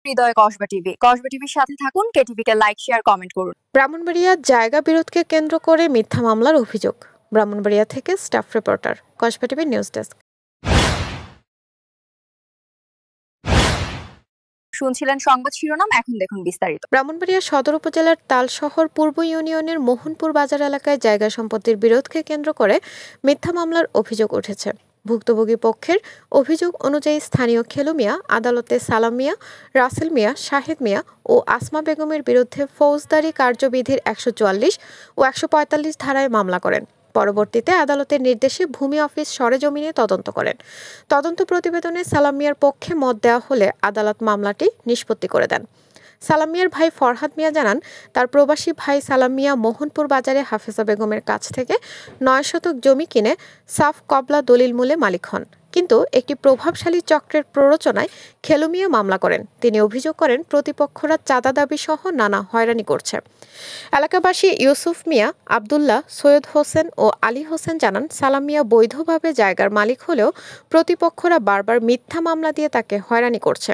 হৃদয় কসবা টিভির সাথে থাকুন। কেটিভিকে লাইক, শেয়ার, কমেন্ট করুন। ব্রাহ্মণবাড়িয়ার জায়গা বিরোধকে কেন্দ্র করে মিথ্যা মামলার অভিযোগ। ব্রাহ্মণবাড়িয়া থেকে staff reporter, Kasba TV news desk. শুনছিলেন সংবাদ শিরোনাম, এখন দেখুন বিস্তারিত। ব্রাহ্মণবাড়িয়া সদর উপজেলার তালশহর পূর্ব ইউনিয়নের মোহনপুর বাজার এলাকায় জায়গা সম্পত্তির বিরোধকে কেন্দ্র করে মিথ্যা মামলার অভিযোগ উঠেছে। ভুক্তভোগী পক্ষের অভিযোগ অনুযায়ী স্থানীয় খেলু মিয়া আদালতে সালাম মিয়া, রাসেল মিয়া, শাহিদ মিয়া ও আসমা বেগমের বিরুদ্ধে ফৌজদারি কার্যবিধির ১৪৪ ও ১৪৫ ধারায় মামলা করেন। পরবর্তীতে আদালতের নির্দেশে ভূমি অফিস সরেজমিনে তদন্ত করেন। তদন্ত প্রতিবেদনে সালাম মিয়ার পক্ষে মত দেওয়া হলে আদালত মামলাটি নিষ্পত্তি করে দেন। সালাম মিয়ার ভাই ফরহাদ মিয়া জানান, তার প্রবাসী ভাই সালাম মিয়া মোহনপুর বাজারে হাফেজা বেগমের কাছ থেকে ৯ শতক জমি কিনে সাফ কবলা দলিল মূলে মালিক হন। কিন্তু একটি প্রভাবশালী চক্রের প্ররোচনায় খেলু মিয়া মামলা করেন। তিনি অভিযোগ করেন, প্রতিপক্ষরা চাঁদা দাবি সহ নানা হয়রানি করছে। এলাকাবাসী ইউসুফ মিয়া, আবদুল্লাহ, সৈয়দ হোসেন ও আলী হোসেন জানান, সালাম মিয়া বৈধভাবে জায়গার মালিক হলেও প্রতিপক্ষরা বারবার মিথ্যা মামলা দিয়ে তাকে হয়রানি করছে।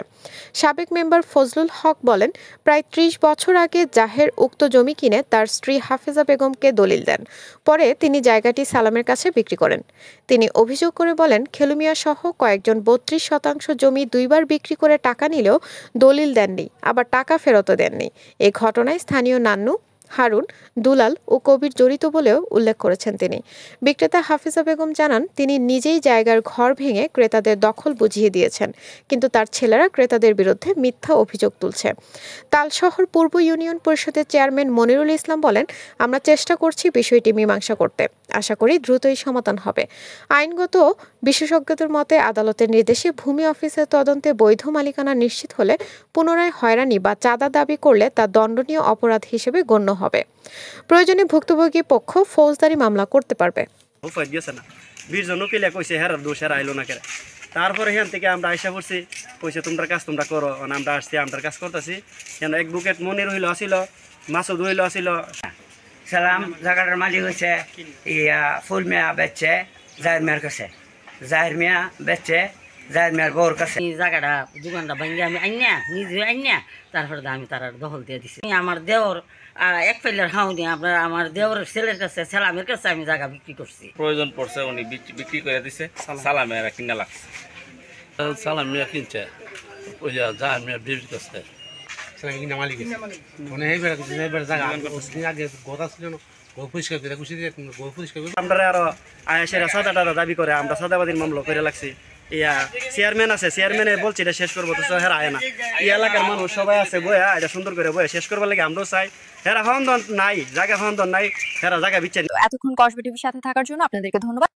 সাবেক মেম্বার ফজলুল হক বলেন, প্রায় ৩০ বছর আগে জাহের উক্ত জমি কিনে তার স্ত্রী হাফেজা বেগমকে দলিল দেন। পরে তিনি জায়গাটি সালামের কাছে বিক্রি করেন। তিনি অভিযোগ করে বলেন, খেলু মিয়া সহ কয়েকজন ৩২ শতাংশ জমি দুইবার বিক্রি করে টাকা নিলেও দলিল দেননি, আবার টাকা ফেরতও দেননি। এ ঘটনায় স্থানীয় নান্নু, হারুন, দুলাল ও কবির জড়িত বলেও উল্লেখ করেছেন তিনি। বিক্রেতা হাফিজা বেগম জানান, তিনি নিজেই জায়গার ঘর ভেঙে ক্রেতাদের দখল বুঝিয়ে দিয়েছেন, কিন্তু তার ছেলেরা ক্রেতাদের বিরুদ্ধে মিথ্যা অভিযোগ তুলছে। তালশহর পূর্ব ইউনিয়ন পরিষদের চেয়ারম্যান মনিরুল ইসলাম বলেন, আমরা চেষ্টা করছি বিষয়টি মীমাংসা করতে। আশা করি দ্রুতই সমাধান হবে। আইনগত বিশেষজ্ঞদের মতে আদালতের নির্দেশে ভূমি অফিসের তদন্তে বৈধ মালিকানা নিশ্চিত হলে পুনরায় হয়রানি বা চাঁদা দাবি করলে তা দণ্ডনীয় অপরাধ হিসেবে গণ্য হবে। প্রয়োজনে ভুক্তভোগী পক্ষ ফৌজদারি মামলা করতে পারবে। তারপরে এখান থেকে আমরা আইসা পড়ছি, কইছে তোমরা কাজ তোমরা করো। আমরা আসছি, আমরা কাজ করতেছি। কেন অ্যাডভোকেট মনির হইল আসিল, মাসুদ হইল আসিল। সালাম জায়গাটার মালিক হয়েছে ফুল মিয়া বেচছে জাহের মিয়ার কাছে, জাহের মিয়া বেচছে জাহের মিয়ার বউর কাছে। জায়গাটা দোকানটা ভাঙ্গি আমি আইনা নিজে আইনা তারপরে আমি তার দখল দিয়ে দিছি। আমার দেওর এক ফেলার খাওনি, আপনার আমার দেওর ছেলের কাছে সালামের কাছে আমি জায়গা বিক্রি করছি। প্রয়োজন পড়ছে উনি বিক্রি করে দিছে, সালামে কিনা লাগছে। সালাম মিয়া কিনছে ওই জাহার মিয়া বিক্রি করছে। আমরা আরো সেরা সদাটা দাবি করে আমরা সদাবাদীর মামলা করে লাগছি। ইয়া চেয়ারম্যান আছে, চেয়ারম্যানে বলছি এটা শেষ করবো, তো হেরা আয় না। এই এলাকার মানুষ সবাই আছে বয়া, এটা সুন্দর করে বয়া শেষ করবার লাগে আমরাও চাই। হেরা হন্দন নাই, জায়গা হন্দন নাই, হেরা জায়গা বিচ্ছেদ। এতক্ষণ কসবা টিভির সাথে থাকার জন্য আপনাদেরকে ধন্যবাদ।